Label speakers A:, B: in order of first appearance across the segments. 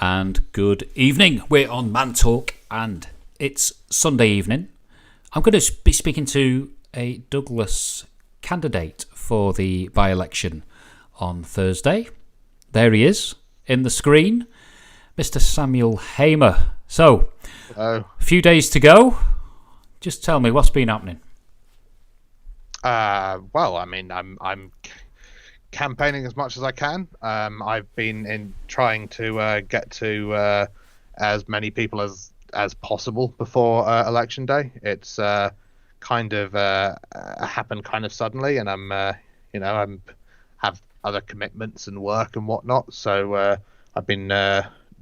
A: and good evening. We're on MannTalk and it's Sunday evening. I'm going to be speaking to a Douglas candidate for the by-election on Thursday. There he is in the screen, Mr. Samuel Hamer. So, a few days to go. Just tell me what's been happening.
B: Well, I mean, I'm campaigning as much as I can. I've been trying to get to as many people as possible before election day. It's kind of happened kind of suddenly, and I'm have other commitments and work and whatnot. So I've been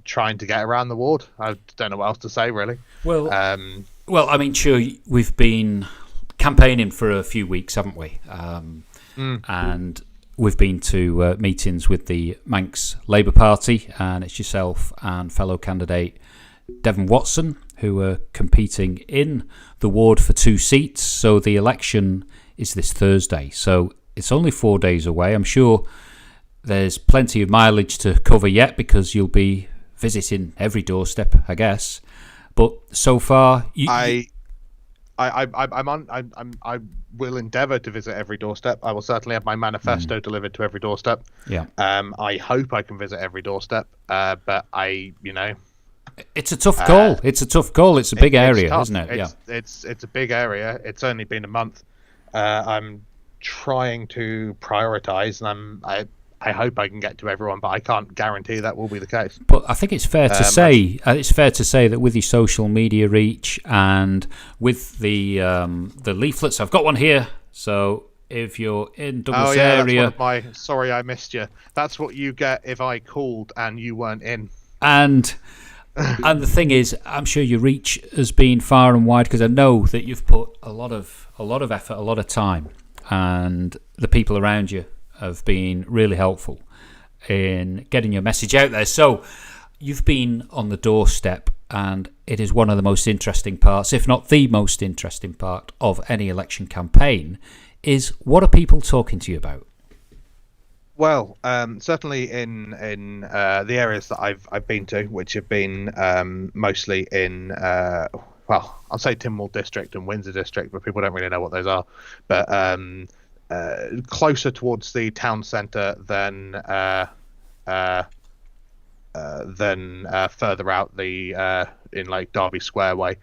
B: trying to get around the ward. I don't know what else to say, really.
A: Well, I mean, sure, we've been campaigning for a few weeks, haven't we? And we've been to meetings with the Manx Labour Party, and it's yourself and fellow candidate Devon Watson who are competing in the ward for 2 seats. So the election is this Thursday. So it's only 4 days away. I'm sure there's plenty of mileage to cover yet because you'll be visiting every doorstep, I guess. But so far,
B: I will endeavour to visit every doorstep. I will certainly have my manifesto delivered to every doorstep.
A: Yeah.
B: I hope I can visit every doorstep. But
A: it's a tough call. It's a tough call. It's a big area, isn't it?
B: It's a big area. It's only been a month. I'm trying to prioritise, and I hope I can get to everyone, but I can't guarantee that will be the case.
A: But I think it's fair to say that with your social media reach and with the leaflets, I've got one here. So if you're in Douglas area,
B: that's one of my sorry I missed you. That's what you get if I called and you weren't in.
A: And the thing is, I'm sure your reach has been far and wide because I know that you've put a lot of effort, a lot of time, and the people around you have been really helpful in getting your message out there. So you've been on the doorstep, and it is one of the most interesting parts, if not the most interesting part of any election campaign, is what are people talking to you about?
B: Well, certainly in the areas that I've been to, which have been mostly in I'll say Tynwald District and Windsor District, but people don't really know what those are. But closer towards the town centre than further out in like Derby Square way.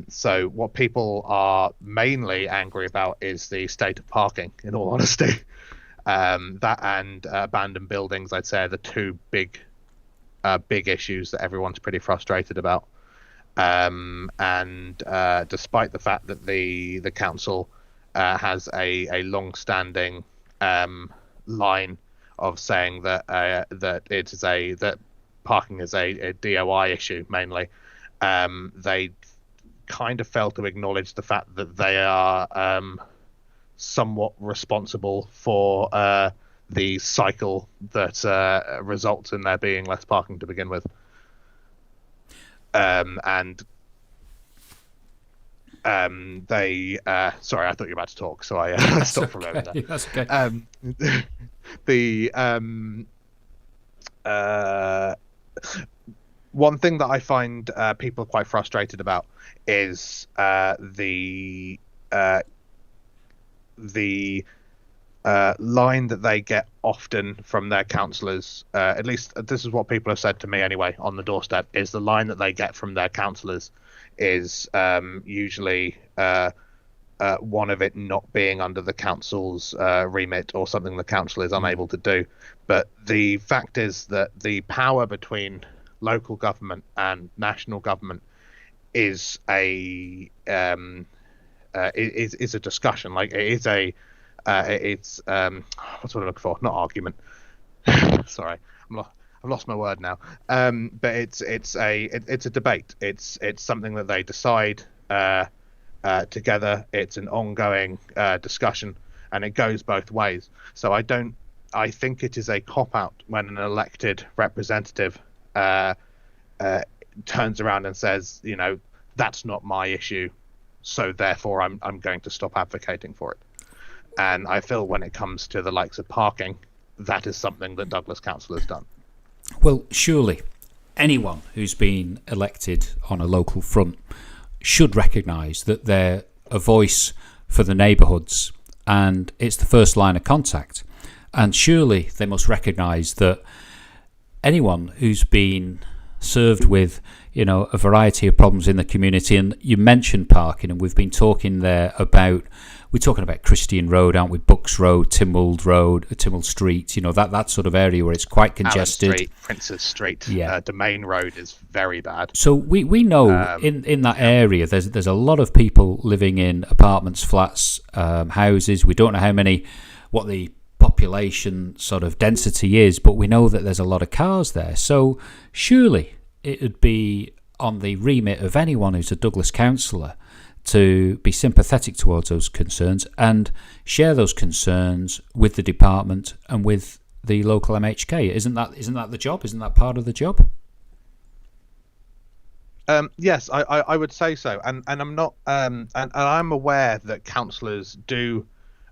B: So what people are mainly angry about is the state of parking, in all honesty. That and abandoned buildings, I'd say, are the two big issues that everyone's pretty frustrated about. And despite the fact that the council has a long-standing line of saying that that parking is a DOI issue mainly, they kind of fail to acknowledge the fact that they are somewhat responsible for the cycle that results in there being less parking to begin with. They sorry, I thought you were about to talk, so I stopped for a moment there.
A: That's okay.
B: One thing that I find people quite frustrated about is the line that they get often from their councillors, at least this is what people have said to me anyway on the doorstep, is the line that they get from their councillors is usually one of it not being under the council's remit or something the council is unable to do. But the fact is that the power between local government and national government is a discussion. Like it's what's what I'm looking for? Not argument. Sorry, I've lost my word now. But it's a debate. It's something that they decide together. It's an ongoing discussion, and it goes both ways. So I think it is a cop-out when an elected representative turns around and says, that's not my issue, so therefore I'm going to stop advocating for it. And I feel when it comes to the likes of parking, that is something that Douglas Council has done.
A: Well, surely anyone who's been elected on a local front should recognise that they're a voice for the neighbourhoods, and it's the first line of contact. And surely they must recognise that anyone who's been served with, a variety of problems in the community, and you mentioned parking, and we've been talking there about, we're talking about Christian Road, aren't we? Bucks Road, Tynwald Street, that sort of area where it's quite congested.
B: Allen Street, Princes Street, Domain Road is very bad.
A: So we know in that area there's a lot of people living in apartments, flats, houses. We don't know what the population sort of density is, but we know that there's a lot of cars there. So surely it would be on the remit of anyone who's a Douglas councillor to be sympathetic towards those concerns and share those concerns with the department and with the local MHK. Isn't that the job? Isn't that part of the job?
B: Yes, I would say so, and I'm not, and I'm aware that councillors do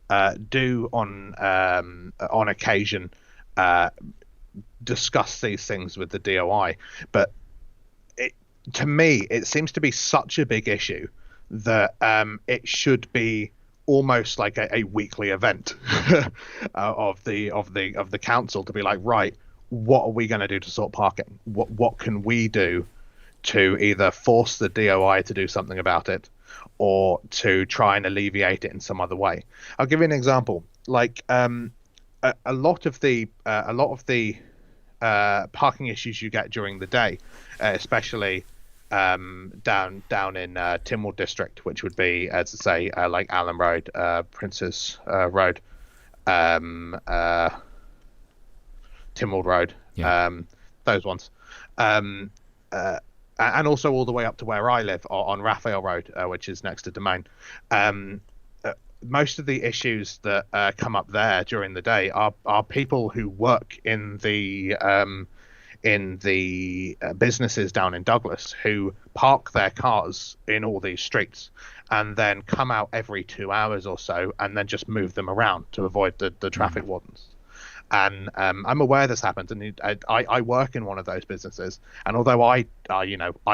B: on occasion discuss these things with the DOI, but to me it seems to be such a big issue that it should be almost like a weekly event of the council to be like, right, what are we going to do to sort parking? What can we do to either force the DOI to do something about it or to try and alleviate it in some other way? I'll give you an example. Like a lot of the parking issues you get during the day, especially down in Tynwald district, which would be, as I say, like Allen Road, Princes Road, Tynwald Road, those ones, and also all the way up to where I live on Raphael Road, which is next to Domain. Most of the issues that come up there during the day are people who work in the businesses down in Douglas who park their cars in all these streets and then come out every 2 hours or so and then just move them around to avoid the traffic wardens. And I'm aware this happens, and I work in one of those businesses. And although I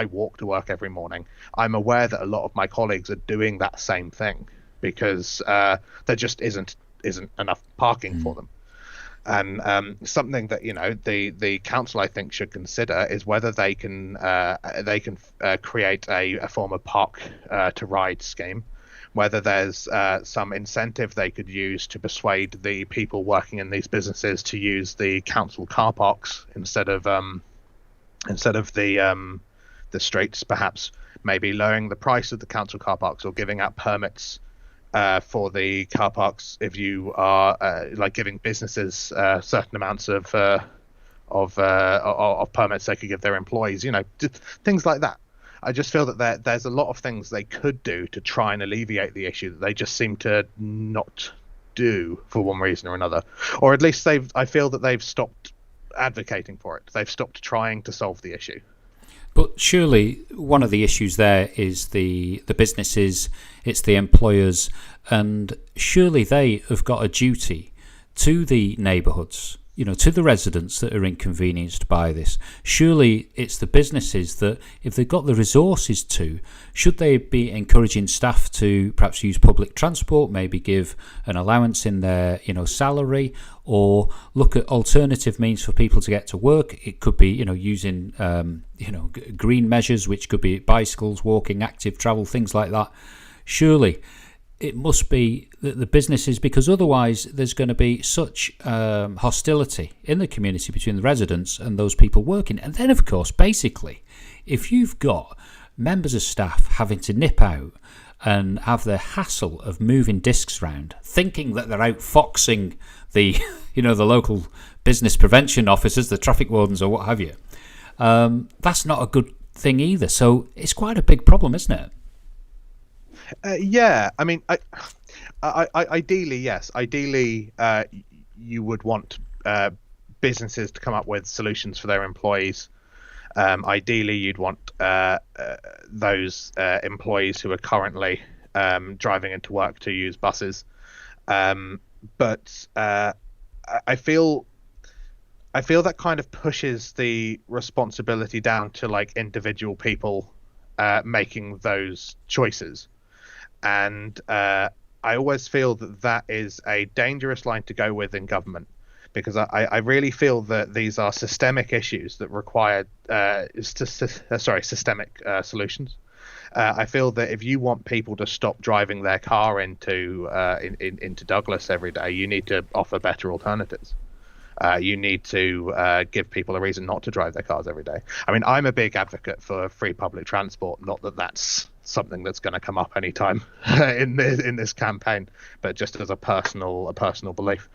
B: walk to work every morning, I'm aware that a lot of my colleagues are doing that same thing because there just isn't enough parking for them. And something that the council I think should consider is whether they can create a form of park to ride scheme, whether there's some incentive they could use to persuade the people working in these businesses to use the council car parks instead of the streets. Perhaps maybe lowering the price of the council car parks or giving out permits for the car parks if you are like giving businesses certain amounts of permits they could give their employees, things like that. I just feel that there's a lot of things they could do to try and alleviate the issue that they just seem to not do for one reason or another, or at least I feel that they've stopped advocating for it. They've stopped trying to solve the issue.
A: But surely one of the issues there is the businesses, it's the employers, and surely they have got a duty to the neighbourhoods, to the residents that are inconvenienced by this. Surely it's the businesses that, if they've got the resources to, should they be encouraging staff to perhaps use public transport, maybe give an allowance in their salary, or look at alternative means for people to get to work? It could be using green measures, which could be bicycles, walking, active travel, things like that. Surely it must be the businesses, because otherwise there's going to be such hostility in the community between the residents and those people working. And then, of course, basically, if you've got members of staff having to nip out and have the hassle of moving discs around, thinking that they're outfoxing the the local business prevention officers, the traffic wardens or what have you, that's not a good thing either. So it's quite a big problem, isn't it?
B: Yeah, I mean, ideally, yes. Ideally, you would want businesses to come up with solutions for their employees. Ideally, you'd want those employees who are currently driving into work to use buses. But I feel I feel that kind of pushes the responsibility down to like individual people making those choices, and I always feel that that is a dangerous line to go with in government, because I really feel that these are systemic issues that require systemic solutions. I feel that if you want people to stop driving their car into Douglas every day, you need to offer better alternatives. You need to give people a reason not to drive their cars every day. I mean, I'm a big advocate for free public transport. Not that that's something that's going to come up anytime in this campaign, but just as a personal belief,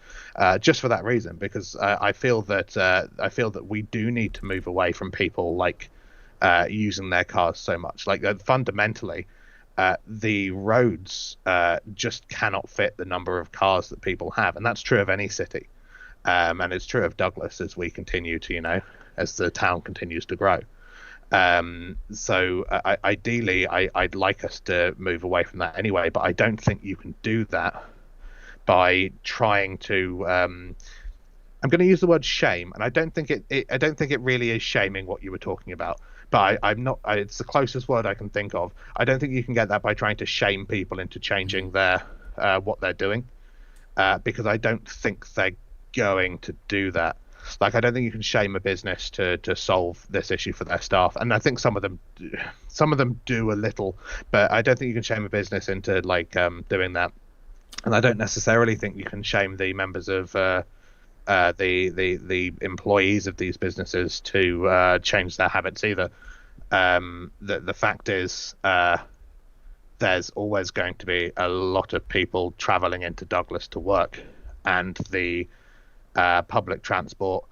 B: just for that reason, because I feel that we do need to move away from people like using their cars so much. Like fundamentally, the roads just cannot fit the number of cars that people have, and that's true of any city. And it's true of Douglas as we continue to, as the town continues to grow. So ideally, I'd like us to move away from that anyway, but I don't think you can do that by trying to. I'm going to use the word shame, and I don't think it really is shaming what you were talking about. But I'm not. It's the closest word I can think of. I don't think you can get that by trying to shame people into changing their what they're doing, because I don't think they're going to do that. Like, I don't think you can shame a business to solve this issue for their staff, and I think some of them do a little, but I don't think you can shame a business into doing that. And I don't necessarily think you can shame the members of the employees of these businesses to change their habits either. The fact is, there's always going to be a lot of people traveling into Douglas to work, and the public transport,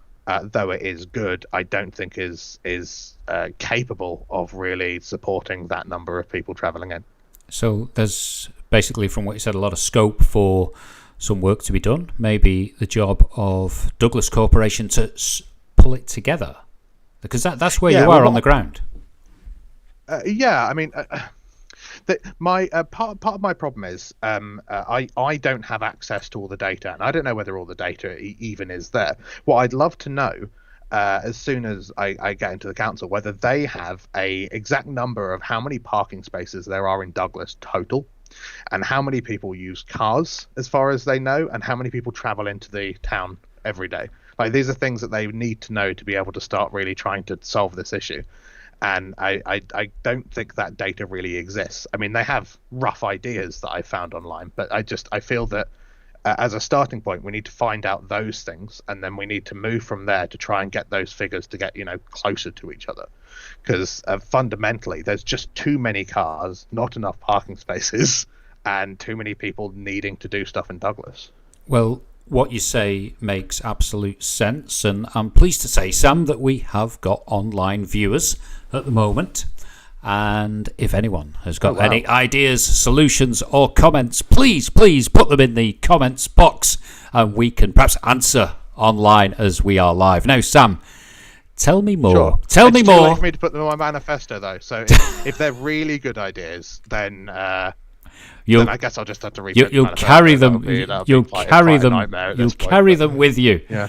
B: though it is good, I don't think is capable of really supporting that number of people travelling in.
A: So there's basically, from what you said, a lot of scope for some work to be done. Maybe the job of Douglas Corporation to pull it together, because that's where you are on the ground.
B: Yeah, I mean. My part of my problem is I don't have access to all the data, and I don't know whether all the data even is there. What I'd love to know, as soon as I get into the council, whether they have a exact number of how many parking spaces there are in Douglas total, and how many people use cars as far as they know, and how many people travel into the town every day. Like, these are things that they need to know to be able to start really trying to solve this issue. And I don't think that data really exists. I mean, they have rough ideas that I found online, but I feel that as a starting point, we need to find out those things, and then we need to move from there to try and get those figures to get closer to each other. Because fundamentally, there's just too many cars, not enough parking spaces, and too many people needing to do stuff in Douglas.
A: Well, what you say makes absolute sense, and I'm pleased to say, Sam, that we have got online viewers at the moment, and if anyone has got any ideas, solutions or comments, please put them in the comments box, and we can perhaps answer online as we are live. Now, Sam, tell me more.
B: Sure.
A: Tell me more.
B: It's too late for me to put them on my manifesto, though, so if they're really good ideas, then I guess I'll just have to read.
A: You'll carry them. You'll carry them. You'll carry them with you.
B: Yeah.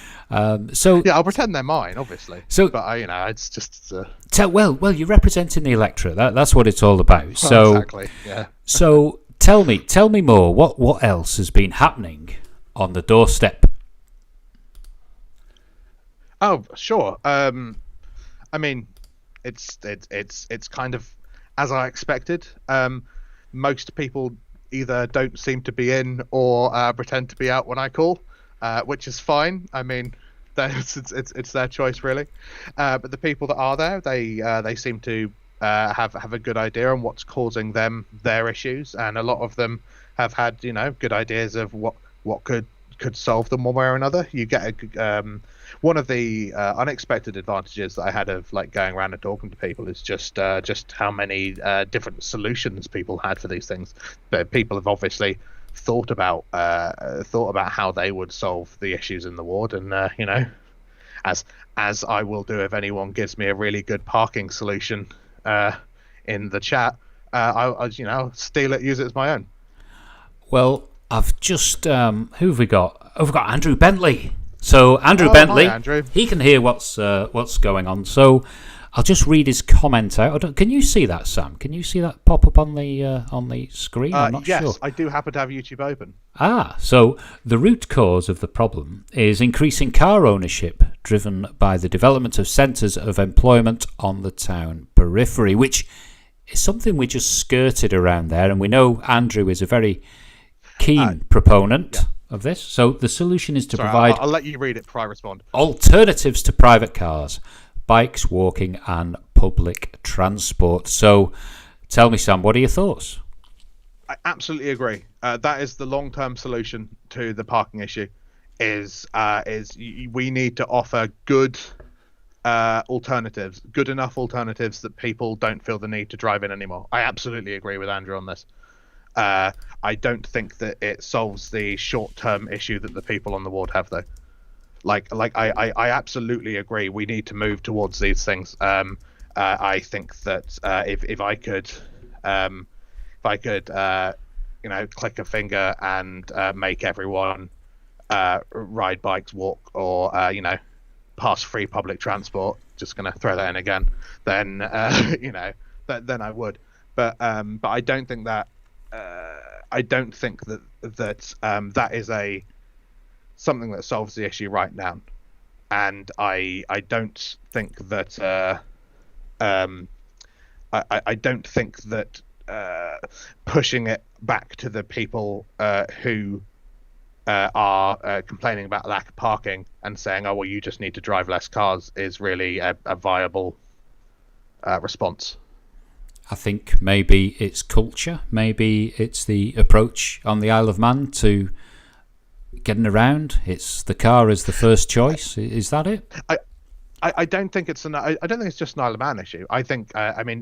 A: So
B: yeah, I'll pretend they're mine, obviously. So, but it's just.
A: Well, you're representing the electorate. That's what it's all about. So
B: exactly. Yeah.
A: So tell me more. What else has been happening on the doorstep?
B: Oh, sure. I mean, it's kind of as I expected. Most people either don't seem to be in or pretend to be out when I call, which is fine. I mean, it's their choice, really. But the people that are there, they seem to have a good idea on what's causing them their issues, and a lot of them have had good ideas of what could solve them one way or another. You get one of the unexpected advantages that I had of going around and talking to people is just how many different solutions people had for these things. But people have obviously thought about how they would solve the issues in the ward, and as I will do if anyone gives me a really good parking solution in the chat, I'll steal it, use it as my own.
A: Well, I've just who have we got? Oh, we've got Andrew Bentley. So Andrew Bentley,
B: hi, Andrew.
A: he can hear what's going on. So I'll just read his comment out. Can you see that, Sam? Can you see that pop up on the screen? I'm not sure.
B: Yes, I do happen to have YouTube open.
A: So the root cause of the problem is increasing car ownership, driven by the development of centres of employment on the town periphery, which is something we just skirted around there, and we know Andrew is a very keen proponent of this. So the solution is to provide...
B: I'll let you read it before I respond.
A: ...alternatives to private cars, bikes, walking and public transport. So tell me, Sam, what are your thoughts?
B: I absolutely agree. That is the long-term solution to the parking issue. We need to offer good alternatives, good enough alternatives that people don't feel the need to drive in anymore. I absolutely agree with Andrew on this. I don't think that it solves the short-term issue that the people on the ward have, though. I absolutely agree. We need to move towards these things. I think that if I could, click a finger and make everyone ride bikes, walk, or pass free public transport. Just going to throw that in again. Then then I would. But I don't think that. I don't think that that is something that solves the issue right now, and I don't think that I don't think that pushing it back to the people who are complaining about lack of parking and saying, "Oh well, you just need to drive less cars," is really a viable response.
A: I think maybe it's culture, maybe it's the approach on the Isle of Man to getting around. It's the car is the first choice. Is that it?
B: I don't think it's I don't think it's just an Isle of Man issue. I think I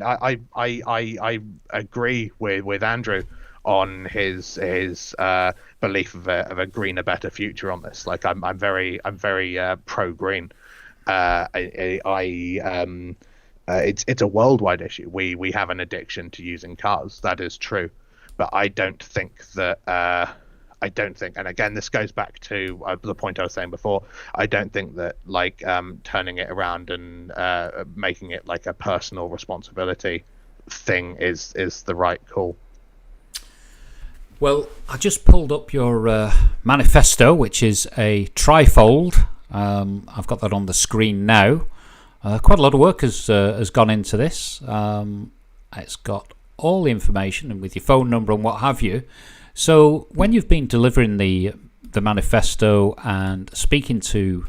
B: agree with Andrew on his belief of a greener, better future on this. Like I'm very pro green. It's a worldwide issue. We have an addiction to using cars. That is true, but I don't think that. And again, this goes back to the point I was saying before. I don't think that turning it around and making it like a personal responsibility thing is the right call.
A: Well, I just pulled up your manifesto, which is a trifold. I've got that on the screen now. Quite a lot of work has gone into this. It's got all the information and with your phone number and what have you. So when you've been delivering the manifesto and speaking to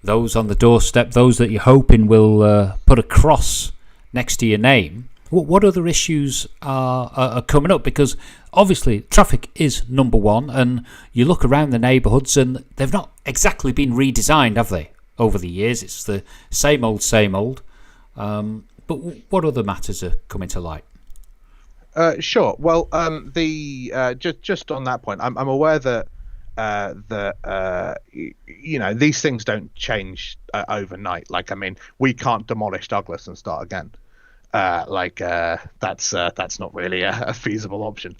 A: those on the doorstep, those that you're hoping will put a cross next to your name, what other issues are coming up? Because obviously traffic is number one, and you look around the neighbourhoods and they've not exactly been redesigned, have they? Over the years, it's the same old. But what other matters are coming to light?
B: Sure. Well, just on that point, I'm aware that these things don't change overnight. We can't demolish Douglas and start again. That's not really a feasible option.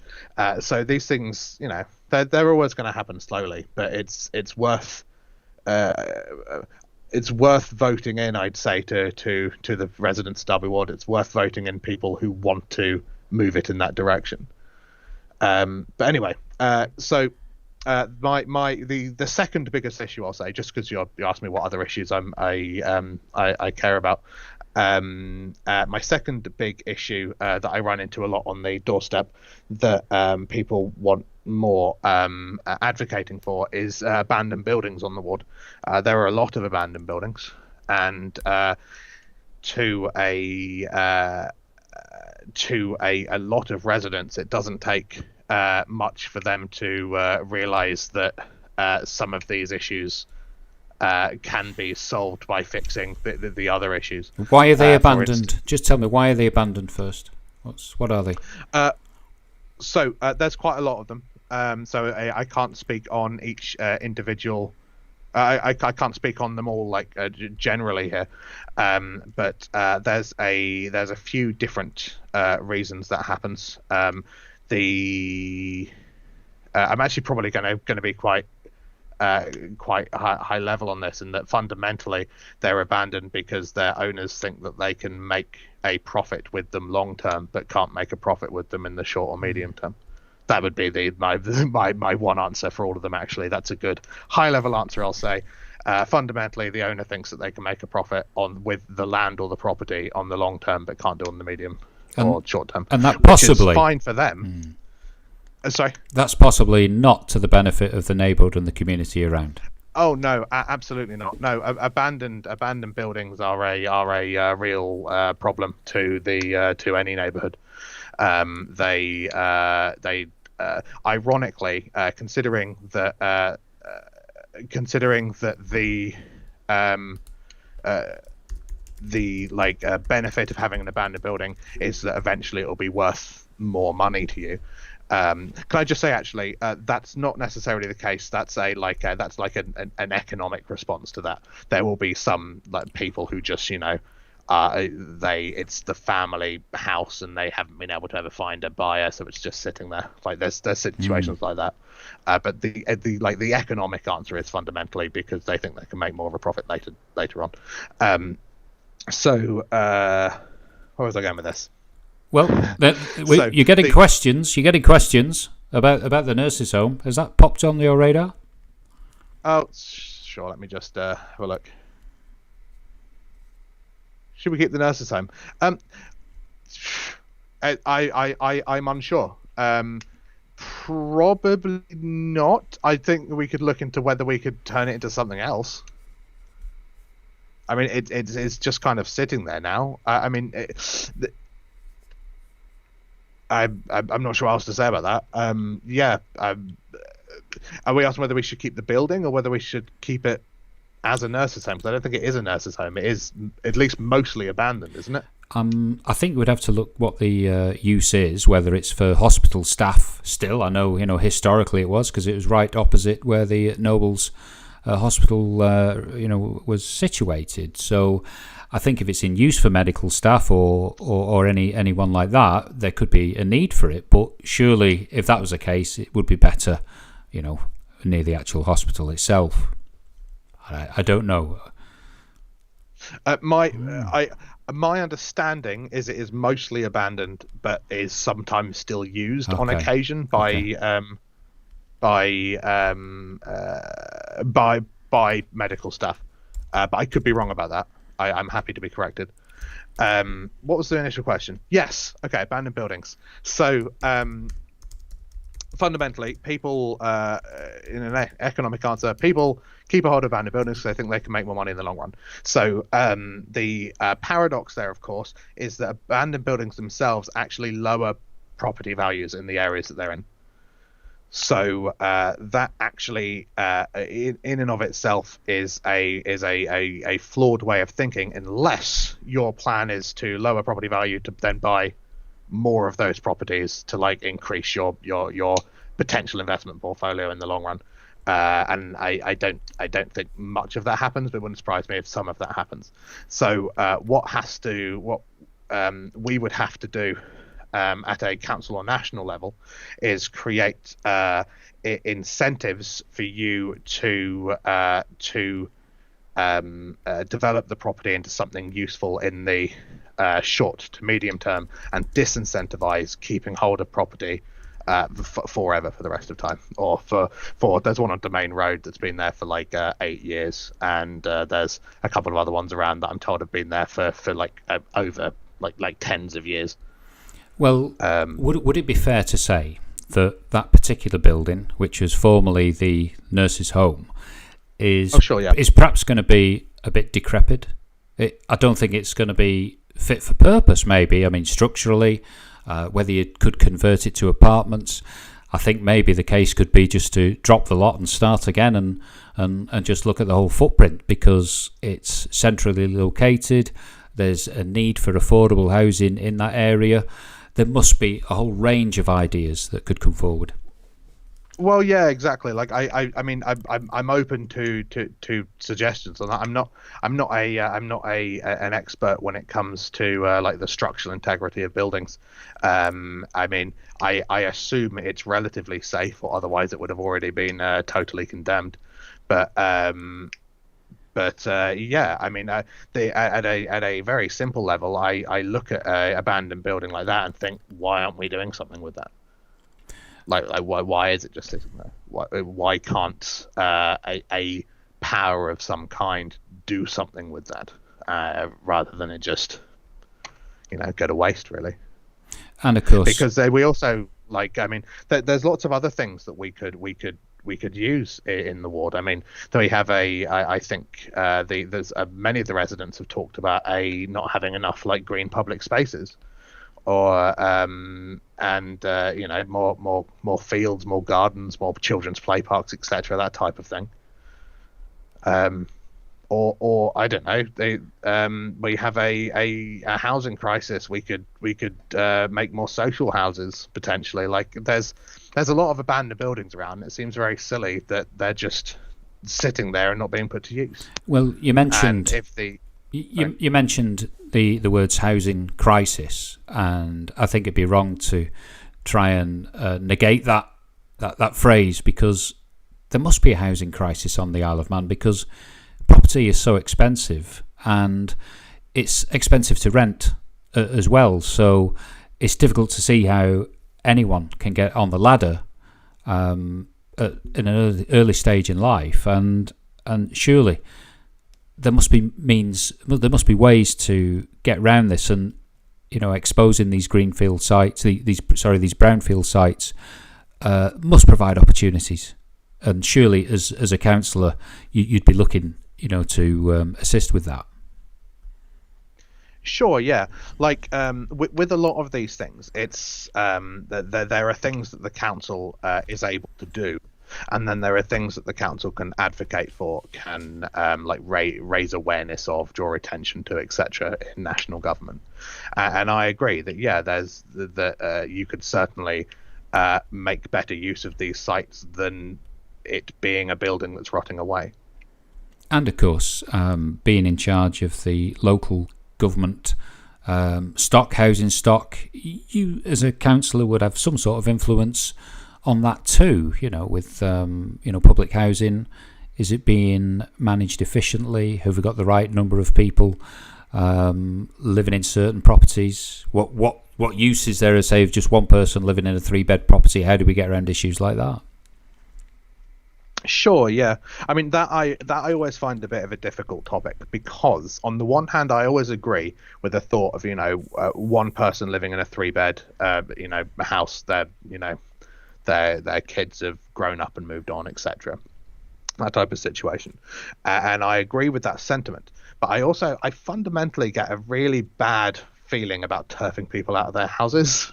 B: So these things, they're always going to happen slowly, but it's worth voting in, I'd say, to the residents of Derby Ward. It's worth voting in people who want to move it in that direction. But anyway, the second biggest issue, I'll say, just because you asked me what other issues I care about. My second big issue that I run into a lot on the doorstep that people want more advocating for is abandoned buildings on the ward. There are a lot of abandoned buildings, and to a lot of residents, it doesn't take much for them to realise that some of these issues can be solved by fixing the other issues.
A: Why are they abandoned? Just tell me, why are they abandoned first? What are they?
B: So there's quite a lot of them. So I can't speak on each individual. I can't speak on them all generally here. But there's a few different reasons that happens. I'm actually probably going to be quite quite high level on this, and that fundamentally they're abandoned because their owners think that they can make a profit with them long term, but can't make a profit with them in the short or medium term. That would be my one answer for all of them. Actually, that's a good high level answer. I'll say. Fundamentally, the owner thinks that they can make a profit with the land or the property on the long term, but can't do it on the medium or short term.
A: And that possibly
B: which is fine for them. Sorry,
A: that's possibly not to the benefit of the neighbourhood and the community around.
B: Oh no, absolutely not. No, abandoned buildings are a real problem to any neighbourhood. They ironically, considering that the benefit of having an abandoned building is that eventually it will be worth more money to you. Can I just say, actually, that's not necessarily the case. That's an economic response to that. There will be some people who just it's the family house and they haven't been able to ever find a buyer, so it's just sitting there. There's situations like that. But the economic answer is fundamentally because they think they can make more of a profit later on. Where was I going with this?
A: Well, you're getting questions. You're getting questions about the nurses' home. Has that popped on your radar?
B: Oh, sure. Let me just have a look. Should we keep the nurses' home? I'm unsure. Probably not. I think we could look into whether we could turn it into something else. I mean, it's just kind of sitting there now. I'm not sure what else to say about that. Are we asking whether we should keep the building or whether we should keep it as a nurse's home? Because I don't think it is a nurse's home. It is at least mostly abandoned, isn't it?
A: I think we'd have to look what the use is, whether it's for hospital staff still. I know, historically it was, because it was right opposite where the Nobles hospital, was situated. So I think if it's in use for medical staff or anyone like that, there could be a need for it. But surely, if that was the case, it would be better, near the actual hospital itself. I don't know.
B: My understanding is it is mostly abandoned, but is sometimes still used on occasion by medical staff. But I could be wrong about that. I'm happy to be corrected. What was the initial question? Yes. Okay. Abandoned buildings. So fundamentally, people, in an economic answer, people keep a hold of abandoned buildings because they think they can make more money in the long run. So the paradox there, of course, is that abandoned buildings themselves actually lower property values in the areas that they're in. So that actually, in and of itself, is a flawed way of thinking, unless your plan is to lower property value to then buy more of those properties to increase your potential investment portfolio in the long run. And I don't think much of that happens, but it wouldn't surprise me if some of that happens. So what we would have to do at a council or national level is create incentives for you to develop the property into something useful in the short to medium term, and disincentivize keeping hold of property forever, for the rest of time. Or for there's one on Domain Road that's been there for 8 years, and there's a couple of other ones around that I'm told have been there for over tens of years. Well,
A: would it be fair to say that particular building, which was formerly the nurse's home, is perhaps going to be a bit decrepit? I don't think it's going to be fit for purpose, maybe. I mean, structurally, whether you could convert it to apartments, I think maybe the case could be just to drop the lot and start again and just look at the whole footprint, because it's centrally located. There's a need for affordable housing in that area. There must be a whole range of ideas that could come forward.
B: Well, yeah, exactly. I'm open to suggestions on that. I'm not an expert when it comes to the structural integrity of buildings. I assume it's relatively safe, or otherwise it would have already been totally condemned. Yeah, I mean, at a very simple level, I look at a abandoned building like that and think, why aren't we doing something with that? Like why is it just sitting there? Why can't a power of some kind do something with that, rather than it just go to waste, really?
A: And of course,
B: because we also, like, I mean, there's lots of other things that we could use in the ward. I mean, we have I think there's many of the residents have talked about not having enough like green public spaces, or more fields, more gardens, more children's play parks, etc., that type of thing. Or I don't know, we have a housing crisis. We could make more social houses potentially. Like there's a lot of abandoned buildings around. It seems very silly that they're just sitting there and not being put to use.
A: Well, you mentioned you mentioned the words housing crisis, and I think it'd be wrong to try and negate that phrase, because there must be a housing crisis on the Isle of Man, because property is so expensive, and it's expensive to rent as well. So it's difficult to see how anyone can get on the ladder in an early stage in life, and surely there must be ways to get around this, and exposing these greenfield sites, these brownfield sites, must provide opportunities. And surely, as a councillor, you'd be looking, to assist with that.
B: Sure, yeah. Like with a lot of these things, it's there are things that the council is able to do, and then there are things that the council can advocate for, can raise awareness of, draw attention to, etc. in national government. And I agree that there's that you could certainly make better use of these sites than it being a building that's rotting away.
A: And of course, being in charge of the local government housing stock, you as a councillor would have some sort of influence on that too. With public housing, is it being managed efficiently? Have we got the right number of people living in certain properties? What use is there, say, of just one person living in a 3-bed property? How do we get around issues like that?
B: Sure, yeah. I mean, that I always find a bit of a difficult topic, because on the one hand, I always agree with the thought of one person living in a 3-bed house. Their kids have grown up and moved on, etc. That type of situation, and I agree with that sentiment. But I fundamentally get a really bad feeling about turfing people out of their houses.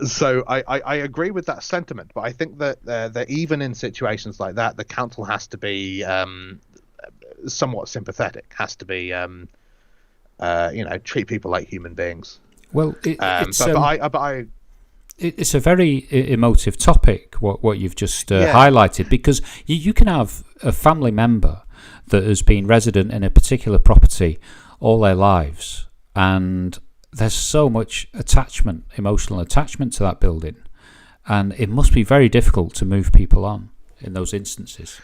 B: So I agree with that sentiment, but I think that even in situations like that, the council has to be somewhat sympathetic, has to be treat people like human beings.
A: Well, it's a very emotive topic, what you've just highlighted, because you can have a family member that has been resident in a particular property all their lives, and there's so much emotional attachment to that building, and it must be very difficult to move people on in those instances.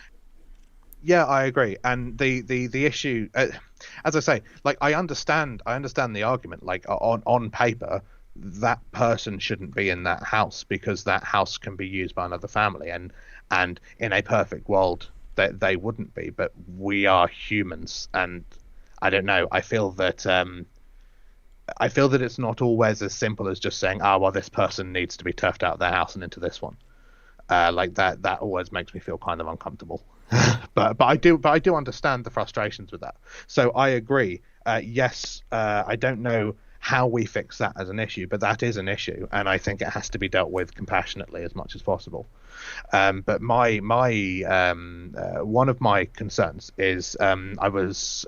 B: Yeah, I agree. And the issue, as I say, like I understand the argument. Like on paper, that person shouldn't be in that house because that house can be used by another family, and in a perfect world they wouldn't be. But we are humans, and I don't know. I feel that it's not always as simple as just saying, well, this person needs to be turfed out of their house and into this one. Like that always makes me feel kind of uncomfortable. but I do understand the frustrations with that. So I agree. Yes, I don't know how we fix that as an issue, but that is an issue, and I think it has to be dealt with compassionately as much as possible. But my one of my concerns is I was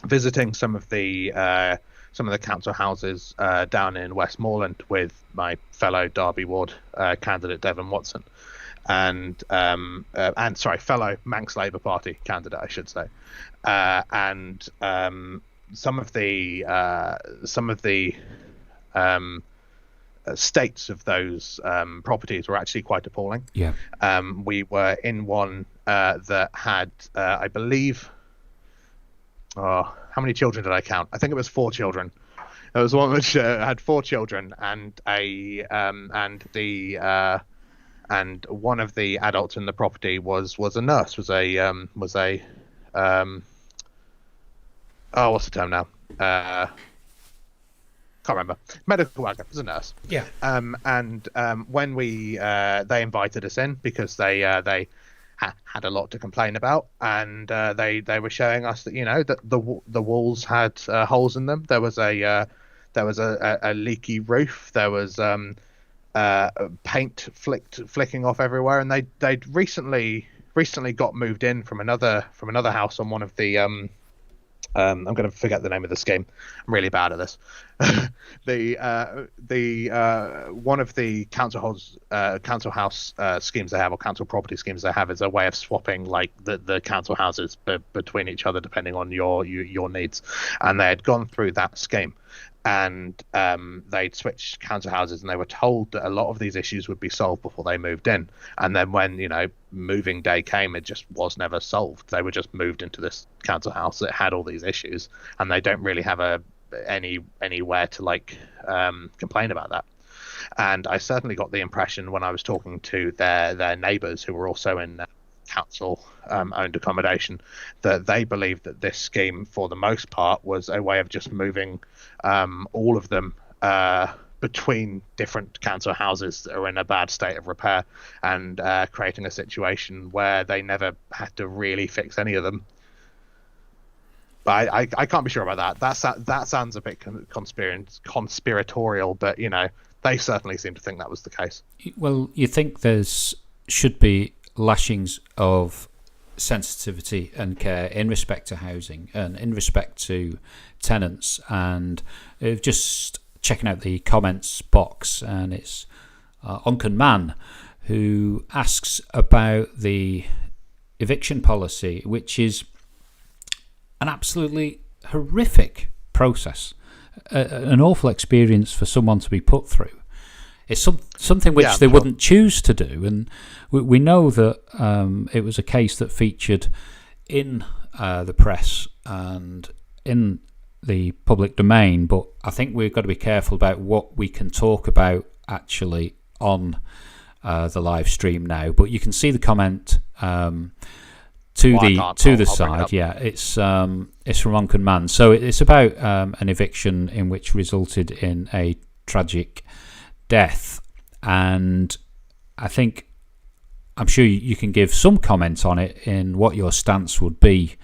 B: visiting some of the council houses down in Westmoreland with my fellow Derby Ward candidate Devon Watson, and fellow Manx Labour Party candidate, I should say, and some of the states of those properties were actually quite appalling.
A: Yeah.
B: We were in one that had, I believe, how many children did I count? I think it was 4 children. There was one which had 4 children, and and one of the adults in the property was a nurse, was a what's the term now? Can't remember. Medical worker, was a nurse.
A: Yeah.
B: And when they invited us in because they had a lot to complain about, and they were showing us that that the walls had holes in them. There was a leaky roof. There was paint flicking off everywhere, and they'd recently got moved in from another house on one of the I'm going to forget the name of the scheme. I'm really bad at this. One of the council house schemes they have, or council property schemes they have, is a way of swapping like the council houses between each other depending on your needs. And they had gone through that scheme, and they'd switched council houses, and they were told that a lot of these issues would be solved before they moved in. And then when moving day came, it just was never solved. They were just moved into this council house that had all these issues, and they don't really have anywhere to complain about that. And I certainly got the impression when I was talking to their neighbours who were also in council owned accommodation, that they believed that this scheme for the most part was a way of just moving all of them between different council houses that are in a bad state of repair, and creating a situation where they never had to really fix any of them. But I can't be sure about that. That sounds a bit conspiratorial, but they certainly seem to think that was the case.
A: Well, you think should be lashings of sensitivity and care in respect to housing and in respect to tenants, and just checking out the comments box, and it's Uncan Man who asks about the eviction policy, which is an absolutely horrific process, an awful experience for someone to be put through. It's something which they wouldn't choose to do, and we know that it was a case that featured in the press and in the public domain, but I think we've got to be careful about what we can talk about actually on the live stream now. But you can see the comment to the side. Yeah, it's from Uncan Man. So it's about an eviction in which resulted in a tragic death, and I'm sure you can give some comment on it in what your stance would be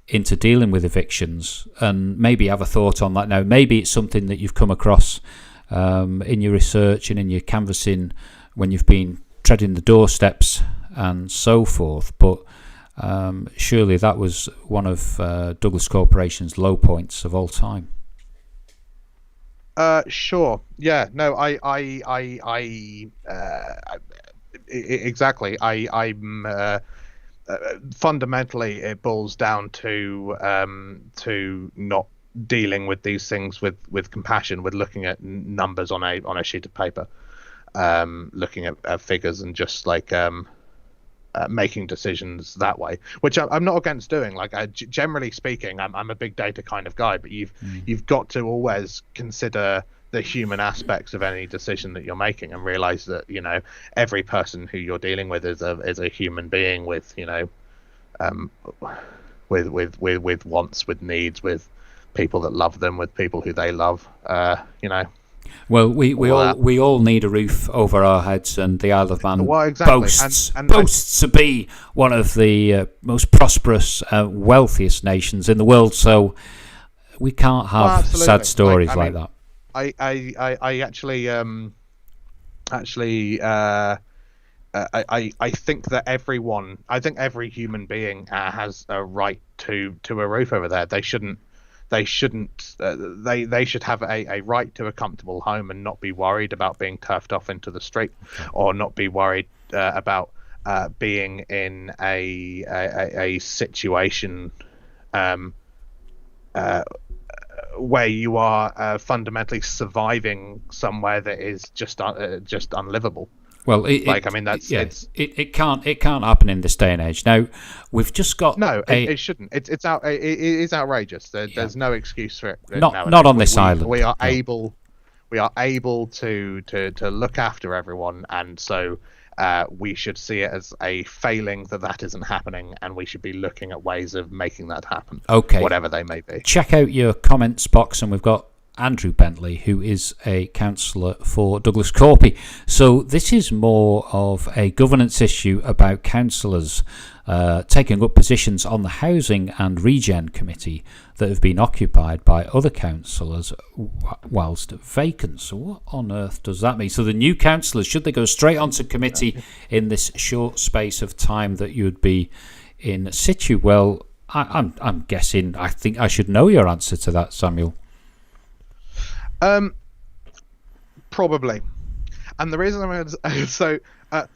A: into dealing with evictions, and maybe have a thought on that now. Maybe it's something that you've come across in your research and in your canvassing when you've been treading the doorsteps and so forth, but surely that was one of Douglas Corporation's low points of all time.
B: Sure. Yeah. No. Exactly. I'm fundamentally it boils down to not dealing with these things with compassion, with looking at numbers on a sheet of paper, looking at figures, and just making decisions that way, which I'm not against doing. Generally speaking, I'm a big data kind of guy, but you've got to always consider the human aspects of any decision that you're making, and realize that every person who you're dealing with is a human being with with wants, with needs, with people that love them, with people who they love.
A: Well, we all need a roof over our heads, and the Isle of Man boasts to be one of the most prosperous, wealthiest nations in the world. So we can't have sad stories like that.
B: I think that every human being has a right to a roof over there. They should have a right to a comfortable home, and not be worried about being turfed off into the street, or not be worried about being in a situation where you are fundamentally surviving somewhere that is just unlivable.
A: Well, it can't happen in this day and age. Now, we've just got
B: it shouldn't. It is outrageous. There's no excuse for it.
A: Not on this island.
B: We are able to look after everyone, and so we should see it as a failing that isn't happening, and we should be looking at ways of making that happen.
A: Okay,
B: whatever they may be.
A: Check out your comments box, and we've got Andrew Bentley, who is a councillor for Douglas Corpy. So this is more of a governance issue about councillors taking up positions on the Housing and Regen Committee that have been occupied by other councillors whilst vacant. So what on earth does that mean? So the new councillors, should they go straight onto committee in this short space of time that you'd be in situ? Well, I'm guessing, I think I should know your answer to that, Samuel.
B: Probably, and the reason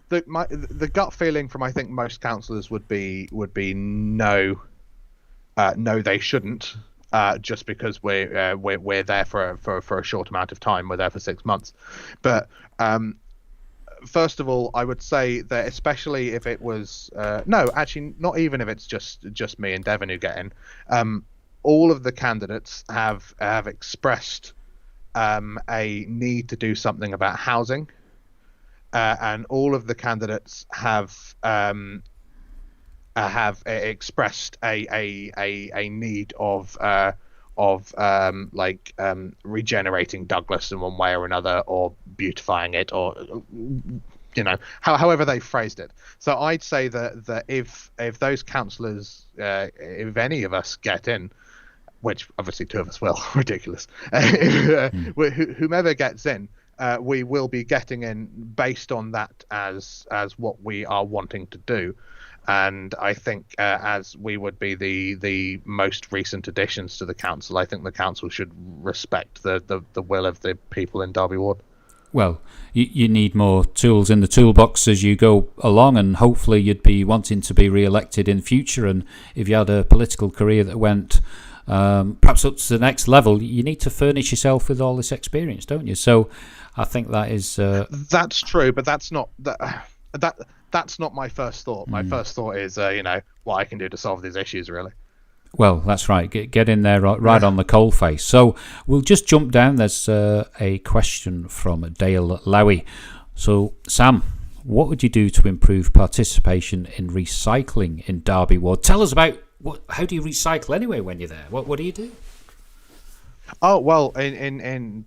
B: the gut feeling from I think most councillors would be no, they shouldn't, just because we're there for a short amount of time. We're there for 6 months, but first of all, I would say that especially if it was not even if it's just me and Devon who get in, all of the candidates have expressed a need to do something about housing, and all of the candidates have expressed a need of regenerating Douglas in one way or another, or beautifying it, or however they phrased it. So I'd say that if those councillors, if any of us get in, which obviously 2 of us will, ridiculous. Whomever gets in, we will be getting in based on that as what we are wanting to do. And I think as we would be the most recent additions to the council, I think the council should respect the will of the people in Derby Ward.
A: Well, you need more tools in the toolbox as you go along, and hopefully you'd be wanting to be re-elected in future. And if you had a political career that went perhaps up to the next level, you need to furnish yourself with all this experience, don't you? So I think that is
B: that's true, but that's not that's not my first thought. My first thought is what I can do to solve these issues, really.
A: Well, that's right. Get in there right on the coalface. So we'll just jump down. There's a question from Dale Lowy. So Sam, what would you do to improve participation in recycling in Derby Ward? Tell us about how do you recycle anyway when you're there? What do you do?
B: Oh well, in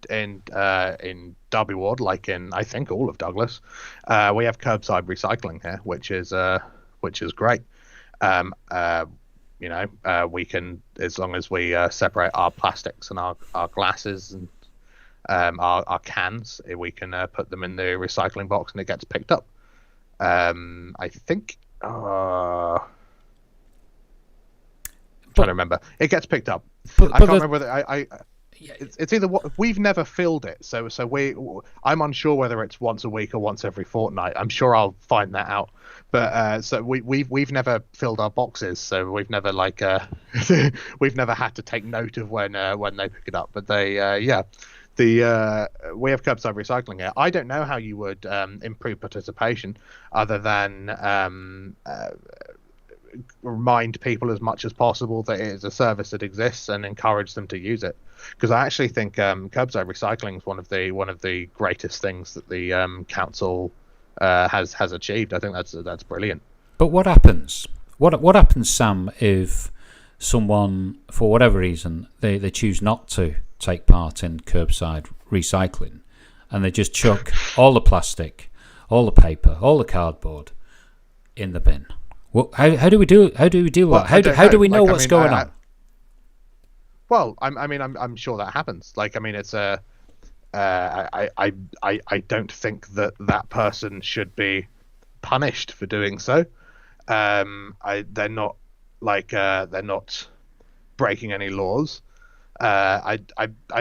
B: Derby Ward, like in I think all of Douglas, we have curbside recycling here, which is great. We can, as long as we separate our plastics and our glasses and our cans, we can put them in the recycling box and it gets picked up. I think. Trying to remember, it gets picked up. I can't remember whether it's either we've never filled it, so I'm unsure whether it's once a week or once every fortnight. I'm sure I'll find that out. But so we've never filled our boxes, so we've never we've never had to take note of when they pick it up. But we have curbside recycling here. I don't know how you would improve participation other than remind people as much as possible that it is a service that exists and encourage them to use it, because I actually think curbside recycling is one of the greatest things that the council has achieved. I think that's brilliant.
A: But what happens? What happens, Sam, if someone, for whatever reason, they choose not to take part in curbside recycling, and they just chuck all the plastic, all the paper, all the cardboard in the bin? Well, how do we do? How do we deal with that? How do we know what's going on?
B: Well, I'm sure that happens. It's I don't think that person should be punished for doing so. They're not breaking any laws. I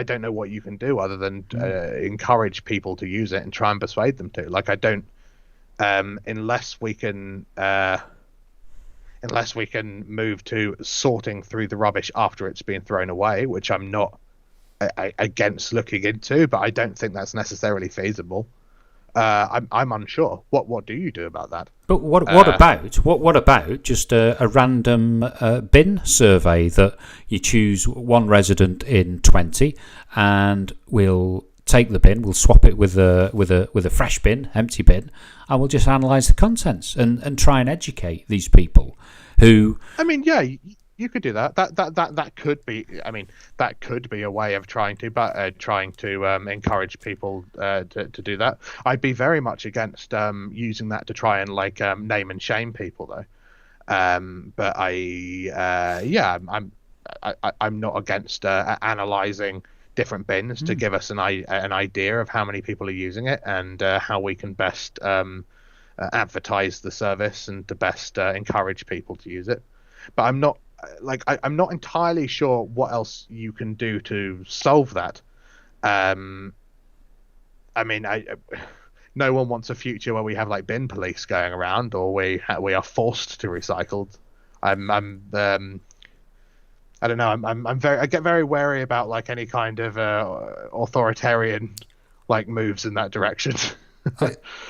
B: don't know what you can do other than encourage people to use it and try and persuade them to. Unless we can move to sorting through the rubbish after it's been thrown away, which I'm not against looking into, but I don't think that's necessarily feasible. I'm unsure. What do you do about that?
A: But what about just a random bin survey that you choose one resident in 20, and we'll take the bin, we'll swap it with a fresh bin, empty bin, and we'll just analyse the contents and try and educate these people who.
B: I mean, yeah, you could do that. That could be. I mean, that could be a way of trying to encourage people to do that. I'd be very much against using that to try and name and shame people, though. But I'm not against analysing different bins to give us an idea of how many people are using it and how we can best advertise the service and to best encourage people to use it. But I'm not entirely sure what else you can do to solve that. I mean, no one wants a future where we have bin police going around, or we are forced to recycle. I don't know. I get very wary about any kind of authoritarian moves in that direction.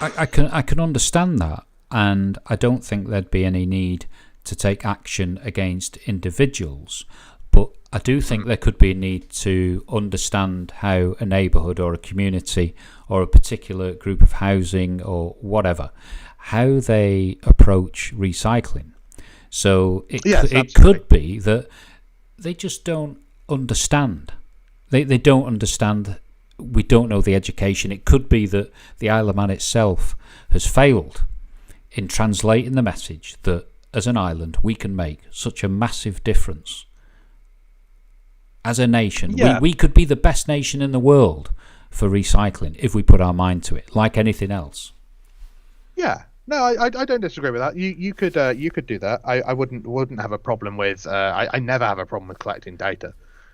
A: I can understand that, and I don't think there'd be any need to take action against individuals, but I do think there could be a need to understand how a neighbourhood or a community or a particular group of housing or whatever, how they approach recycling. So it could be that they just don't understand. They don't understand. We don't know the education. It could be that the Isle of Man itself has failed in translating the message that as an island we can make such a massive difference. As a nation, we could be the best nation in the world for recycling if we put our mind to it, like anything else.
B: Yeah. No, I don't disagree with that. You could do that. I wouldn't have a problem with. I never have a problem with collecting data.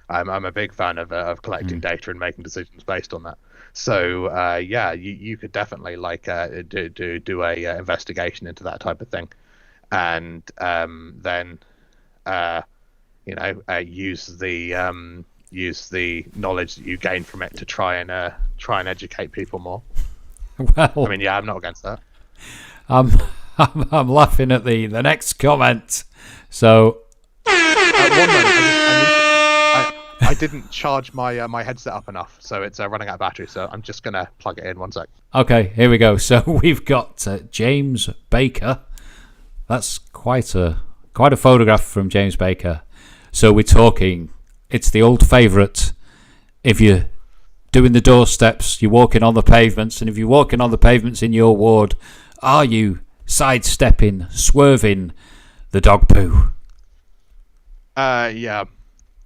B: I'm a big fan of collecting data and making decisions based on that. So you could definitely do a investigation into that type of thing, and then use the knowledge that you gain from it to try and educate people more.
A: Well,
B: I mean, I'm not against that.
A: I'm laughing at the next comment. So,
B: one moment, I didn't charge my headset up enough, so it's running out of battery. So I'm just gonna plug it in. 1 sec.
A: Okay, here we go. So we've got James Baker. That's quite a photograph from James Baker. So we're talking. It's the old favourite. If you're doing the doorsteps, you're walking on the pavements, and if you're walking on the pavements in your ward, are you sidestepping, swerving the dog poo?
B: Yeah.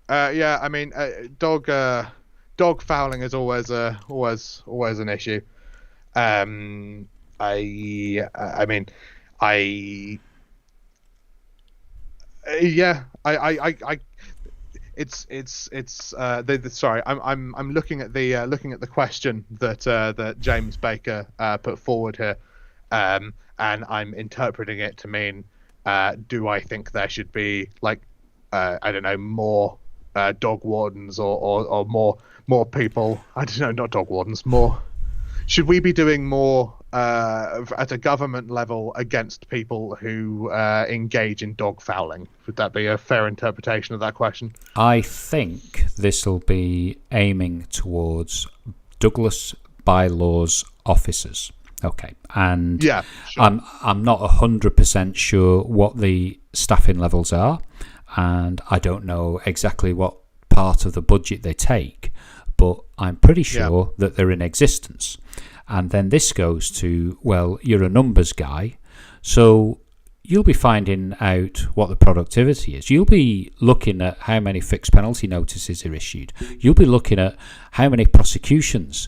B: I mean, dog fouling is always an issue. Sorry, I'm looking at the question that James Baker put forward here, and I'm interpreting it to mean, do I think there should be I don't know, more dog wardens or more people? I don't know, not dog wardens. More. Should we be doing more at a government level against people who engage in dog fouling? Would that be a fair interpretation of that question?
A: I think this will be aiming towards Douglas bylaws officers. Okay, and
B: yeah, sure.
A: I'm not 100% sure what the staffing levels are, and I don't know exactly what part of the budget they take, but I'm pretty sure that they're in existence. And then this goes to, well, you're a numbers guy, so you'll be finding out what the productivity is. You'll be looking at how many fixed penalty notices are issued. You'll be looking at how many prosecutions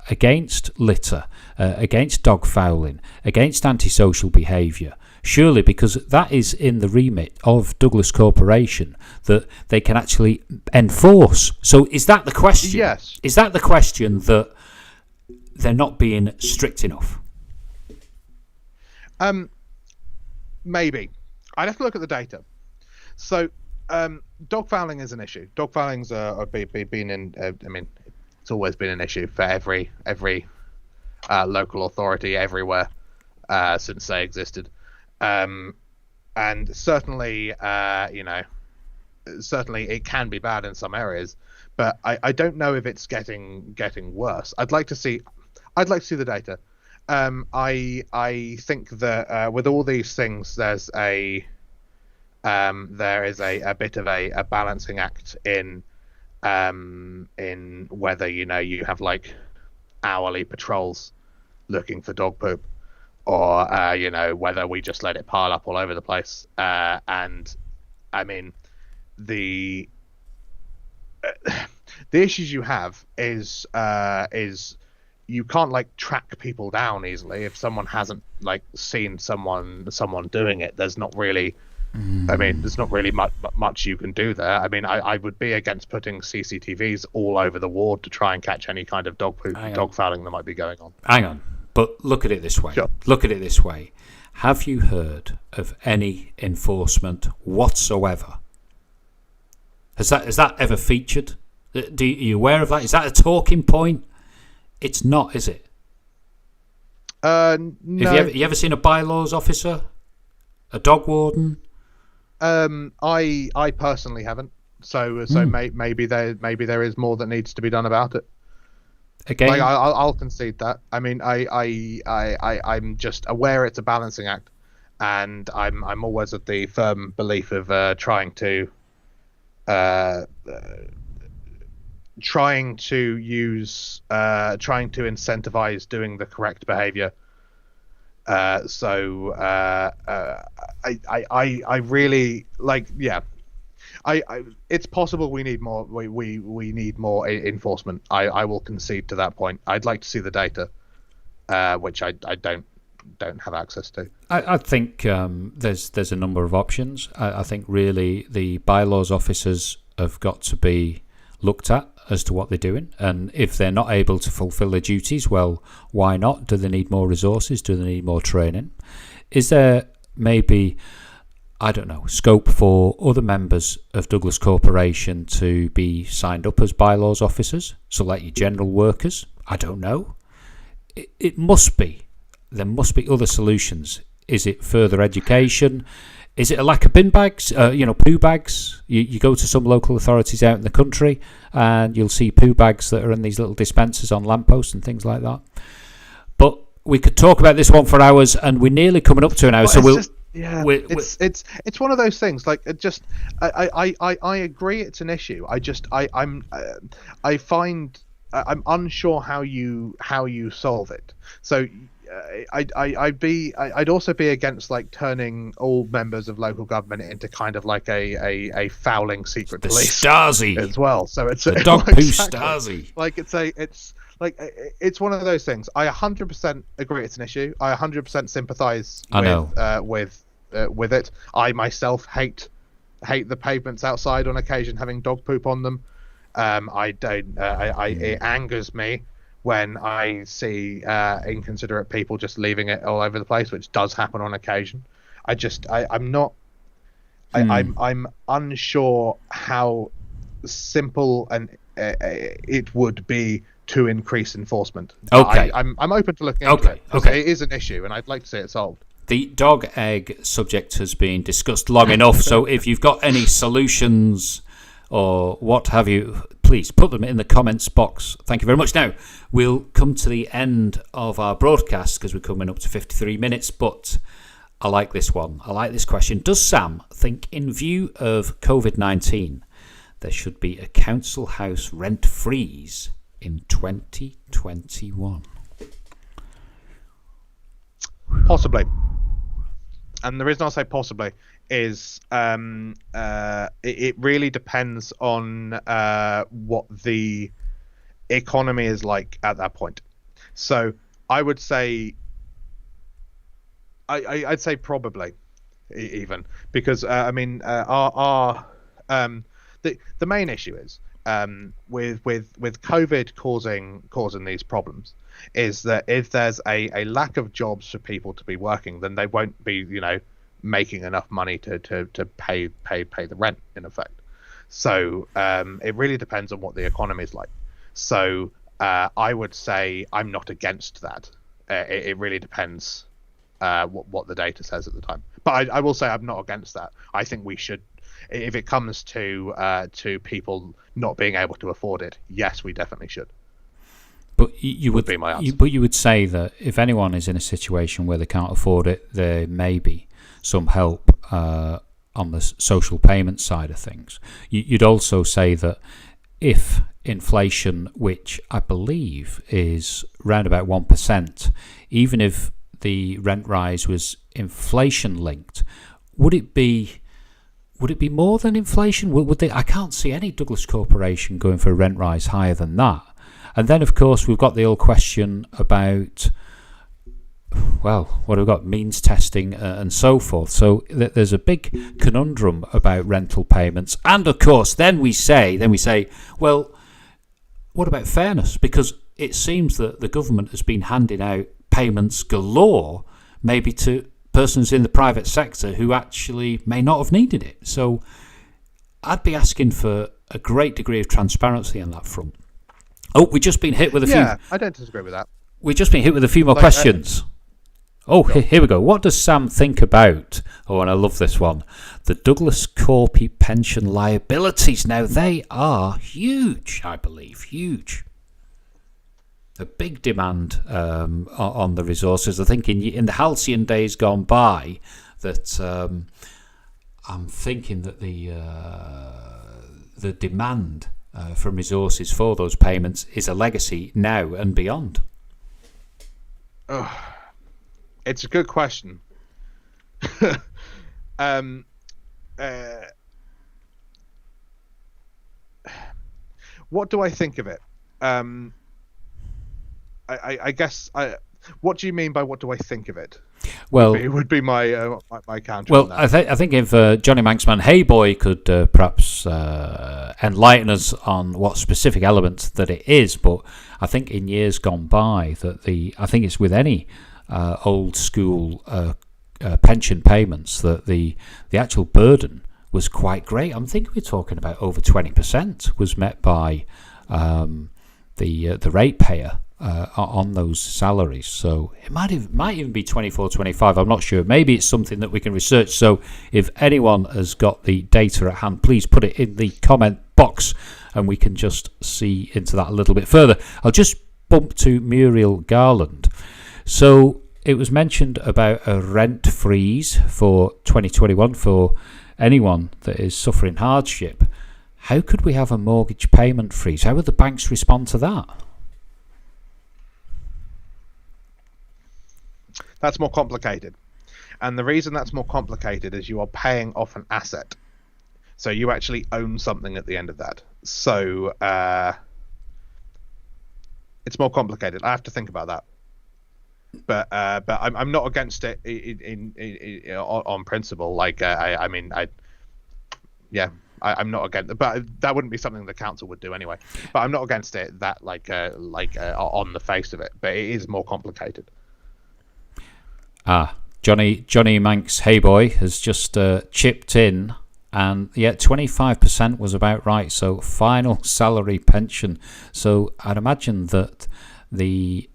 A: against litter, against dog fouling, against antisocial behaviour. Surely, because that is in the remit of Douglas Corporation, that they can actually enforce. So is that the question?
B: Yes.
A: Is that the question, that they're not being strict enough?
B: Maybe. I'd have to look at the data. So dog fouling is an issue. Dog fouling's been in. I mean, it's always been an issue for every local authority everywhere since they existed, and certainly, certainly it can be bad in some areas, but I don't know if it's getting worse. I'd like to see the data. I think that with all these things, there is a bit of a balancing act in whether you have like hourly patrols looking for dog poop, or whether we just let it pile up all over the place. And I mean, the issues you have is you can't like track people down easily if someone hasn't like seen someone doing it. There's not really there's not really much you can do there. I mean, I would be against putting CCTVs all over the ward to try and catch any kind of dog fouling that might be going on.
A: Hang on, but look at it this way.
B: Sure.
A: Look at it this way. Have you heard of any enforcement whatsoever? Has that ever featured? Are you aware of that? Is that a talking point? It's not, is it?
B: No.
A: Have you ever seen a bylaws officer? A dog warden?
B: I personally haven't. So maybe there is more that needs to be done about it.
A: Again,
B: like, I'll concede that. I mean, I'm just aware it's a balancing act, and I'm always of the firm belief of trying to incentivize doing the correct behavior. I really like, yeah. It's possible we need more. We need more enforcement. I will concede to that point. I'd like to see the data, which I don't have access to.
A: I think there's a number of options. I think really the bylaws officers have got to be looked at as to what they're doing, and if they're not able to fulfil their duties, well, why not? Do they need more resources? Do they need more training? Is there maybe, I don't know, scope for other members of Douglas Corporation to be signed up as bylaws officers? So like your general workers? I don't know. It must be. There must be other solutions. Is it further education? Is it a lack of bin bags? Poo bags? You go to some local authorities out in the country and you'll see poo bags that are in these little dispensers on lampposts and things like that. But we could talk about this one for hours, and we're nearly coming up to an hour.
B: Well,
A: so we'll.
B: It's one of those things. Like, it just, I agree it's an issue. I'm unsure how you solve it. So I'd also be against like turning all members of local government into kind of like a fouling secret police
A: Stasi
B: as well. So it's
A: the dog poo Stasi.
B: Like it's one of those things. I 100% agree it's an issue. I 100% sympathise with it. I myself hate the pavements outside on occasion having dog poop on them. It angers me when I see inconsiderate people just leaving it all over the place, which does happen on occasion. I'm unsure how simple and it would be to increase enforcement.
A: Okay,
B: I'm open to looking into it. Okay, it is an issue, and I'd like to see it solved.
A: The dog egg subject has been discussed long enough, so if you've got any solutions or what have you, please put them in the comments box. Thank you very much. Now, we'll come to the end of our broadcast because we're coming up to 53 minutes, but I like this one. I like this question. Does Sam think, in view of COVID-19, there should be a council house rent freeze in 2021?
B: Possibly. And the reason I'll say possibly is it really depends on what the economy is like at that point. So I would say I'd say probably even, because the main issue is with COVID causing these problems is that if there's a lack of jobs for people to be working, then they won't be making enough money to pay the rent, in effect. So it really depends on what the economy is like. So I would say I'm not against that. It really depends what the data says at the time. But I will say I'm not against that. I think we should, if it comes to people not being able to afford it, yes, we definitely should.
A: But you would
B: be my answer.
A: But you would say that if anyone is in a situation where they can't afford it, there may be some help on the social payment side of things. You'd also say that if inflation, which I believe is round about 1%, even if the rent rise was inflation linked, would it be more than inflation? Would they? I can't see any Douglas Corporation going for a rent rise higher than that. And then, of course, we've got the old question about, well, what have we got? Means testing and so forth. So there's a big conundrum about rental payments. And, of course, then we say, well, what about fairness? Because it seems that the government has been handing out payments galore, maybe to persons in the private sector who actually may not have needed it. So I'd be asking for a great degree of transparency on that front. Oh, we've just been hit with a few.
B: Yeah, I don't disagree with that.
A: We've just been hit with a few more questions. Here we go. What does Sam think about, and I love this one, the Douglas Corpy pension liabilities? Now, they are huge, I believe, huge. A big demand on the resources. I think in the halcyon days gone by, that I'm thinking that the demand from resources for those payments is a legacy now and beyond.
B: Oh, it's a good question. What do I think of it? I guess. What do you mean by what do I think of it?
A: Well,
B: it would be my counter.
A: Well, I think if Johnny Manxman Heyboy could perhaps enlighten us on what specific elements that it is, but I think in years gone by that I think it's with any old school pension payments that the actual burden was quite great. I'm thinking we're talking about over 20% was met by the ratepayer on those salaries. So it might even be 24, 25. I'm not sure. Maybe it's something that we can research. So if anyone has got the data at hand, please put it in the comment box and we can just see into that a little bit further. I'll just bump to Muriel Garland. So it was mentioned about a rent freeze for 2021 for anyone that is suffering hardship. How could we have a mortgage payment freeze? How would the banks respond to that?
B: That's more complicated. And the reason that's more complicated is you are paying off an asset. So you actually own something at the end of that. So it's more complicated. I have to think about that. But I'm not against it on principle. Like I'm not against it, but that wouldn't be something the council would do anyway. But I'm not against it that on the face of it. But it is more complicated.
A: Johnny Manx Heyboy has just chipped in, and 25% was about right. So final salary pension. So I'd imagine that the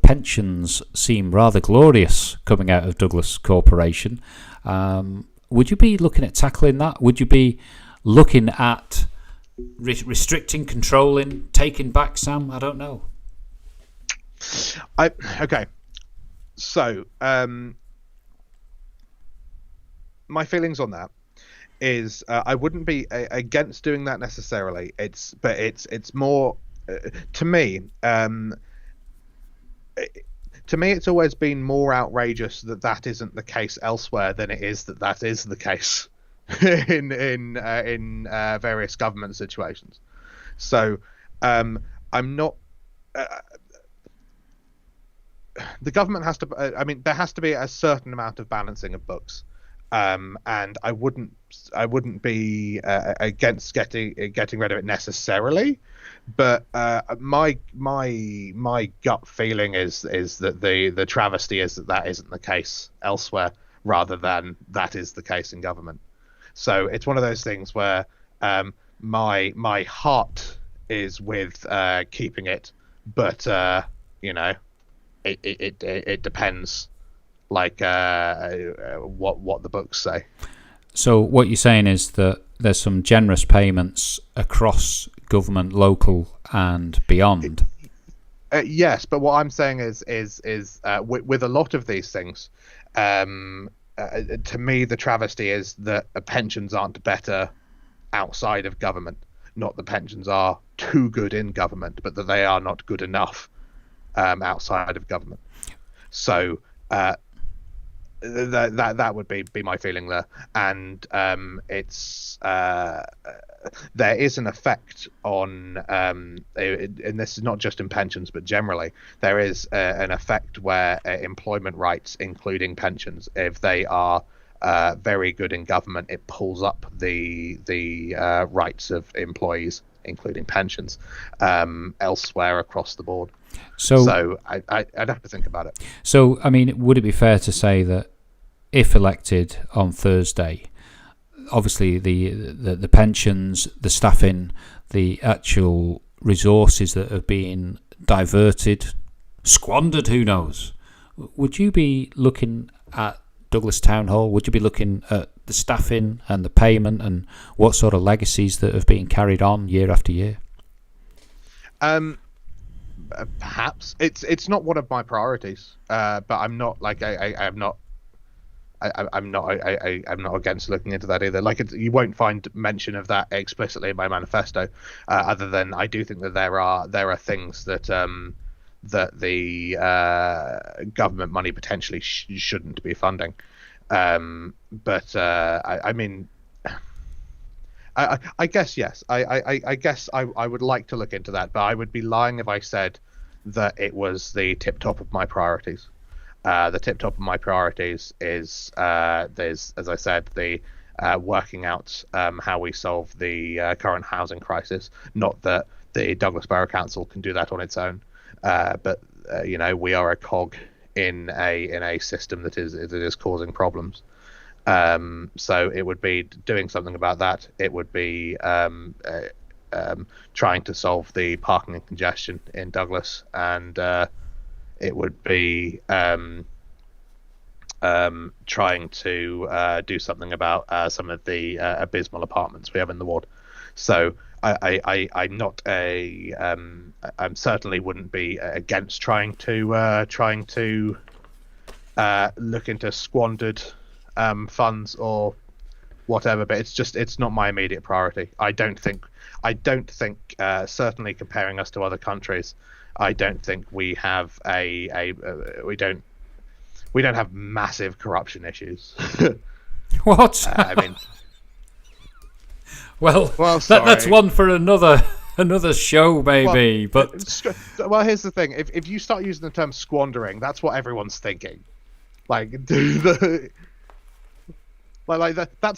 A: pensions seem rather glorious coming out of Douglas Corporation. Would you be looking at tackling that? Would you be looking at restricting, controlling, taking back, Sam? I don't know.
B: Okay. So, my feelings on that is I wouldn't be against doing that necessarily. It's more to me. To me, it's always been more outrageous that isn't the case elsewhere than it is that is the case in various government situations. So, I'm not. The government has to. There has to be a certain amount of balancing of books, and I wouldn't be against getting rid of it necessarily, but my gut feeling is that the travesty is that isn't the case elsewhere, rather than that is the case in government. So it's one of those things where my heart is with keeping it, but it depends, like what the books say.
A: So what you're saying is that there's some generous payments across government, local and beyond.
B: Yes, but what I'm saying is with a lot of these things, to me the travesty is that pensions aren't better outside of government. Not that pensions are too good in government, but that they are not good enough outside of government. So that would be my feeling there, and it's there is an effect on, and this is not just in pensions but generally, there is an effect where employment rights, including pensions, if they are very good in government, it pulls up the rights of employees, including pensions, elsewhere across the board. So I'd have to think about it.
A: So, I mean, would it be fair to say that if elected on Thursday, obviously the pensions, the staffing, the actual resources that are being diverted, squandered, who knows, would you be looking at Douglas Town Hall? Would you be looking at the staffing and the payment and what sort of legacies that have been carried on year after year?
B: Perhaps it's not one of my priorities, but I'm not like I'm not against looking into that either. Like, you won't find mention of that explicitly in my manifesto, other than I do think that there are things that that the government money potentially shouldn't be funding. But I mean, I guess yes. I guess I would like to look into that, but I would be lying if I said that it was the tip top of my priorities. The tip top of my priorities is there's, as I said, the working out how we solve the current housing crisis. Not that the Douglas Borough Council can do that on its own, but we are a cog in a system that is causing problems. So it would be doing something about that. It would be trying to solve the parking and congestion in Douglas, and it would be trying to do something about some of the abysmal apartments we have in the ward. So I'm not I certainly wouldn't be against trying to look into squandered funds or whatever, but it's not my immediate priority. I don't think certainly comparing us to other countries, I don't think we have we don't have massive corruption issues.
A: What?
B: I mean,
A: well that's one for another show, maybe.
B: Well, here's the thing: if you start using the term squandering, that's what everyone's thinking. Like, that's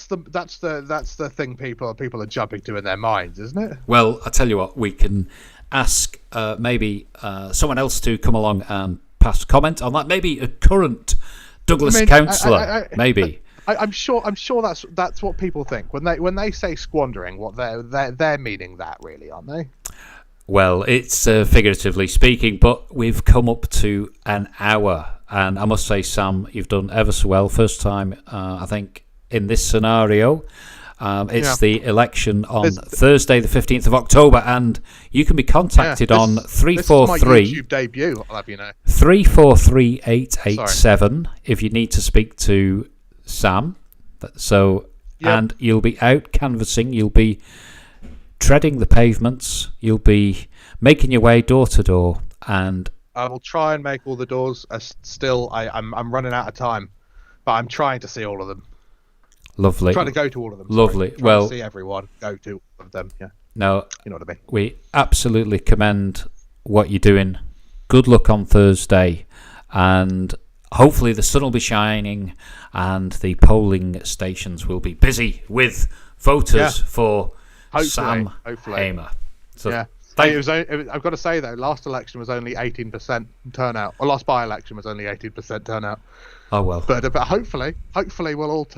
B: the thing people are jumping to in their minds, isn't it?
A: Well, I tell you what, we can ask maybe someone else to come along and pass comment on that. Maybe a current Douglas councillor, maybe.
B: I'm sure that's what people think when they say squandering. What they're meaning that, really, aren't they?
A: Well, it's figuratively speaking, but we've come up to an hour, and I must say, Sam, you've done ever so well. First time, I think, in this scenario. It's the election on Thursday, the 15th of October, and you can be contacted on 343.
B: This is my YouTube debut, I'll have you know.
A: 343-887 if you need to speak to Sam. So, and you'll be out canvassing. You'll be treading the pavements. You'll be making your way door to door, and
B: I will try and make all the doors. I'm running out of time, but I'm trying to see all of them.
A: Lovely.
B: Trying to go to all of them.
A: Lovely.
B: To see everyone. Go to all of them. Yeah.
A: No,
B: you know what I mean.
A: We absolutely commend what you're doing. Good luck on Thursday, and hopefully the sun will be shining, and the polling stations will be busy with voters for Sam Hamer. So
B: I've got to say though, last election was only 18% turnout, or last by-election was only 18% turnout.
A: Oh well.
B: But hopefully we'll all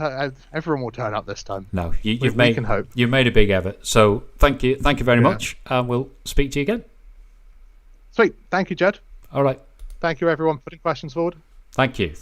B: everyone will turn up this time.
A: No,
B: we can hope.
A: You've made a big effort. So thank you very much, and we'll speak to you again.
B: Sweet, thank you, Jed.
A: All right.
B: Thank you, everyone, for putting questions forward.
A: Thank you.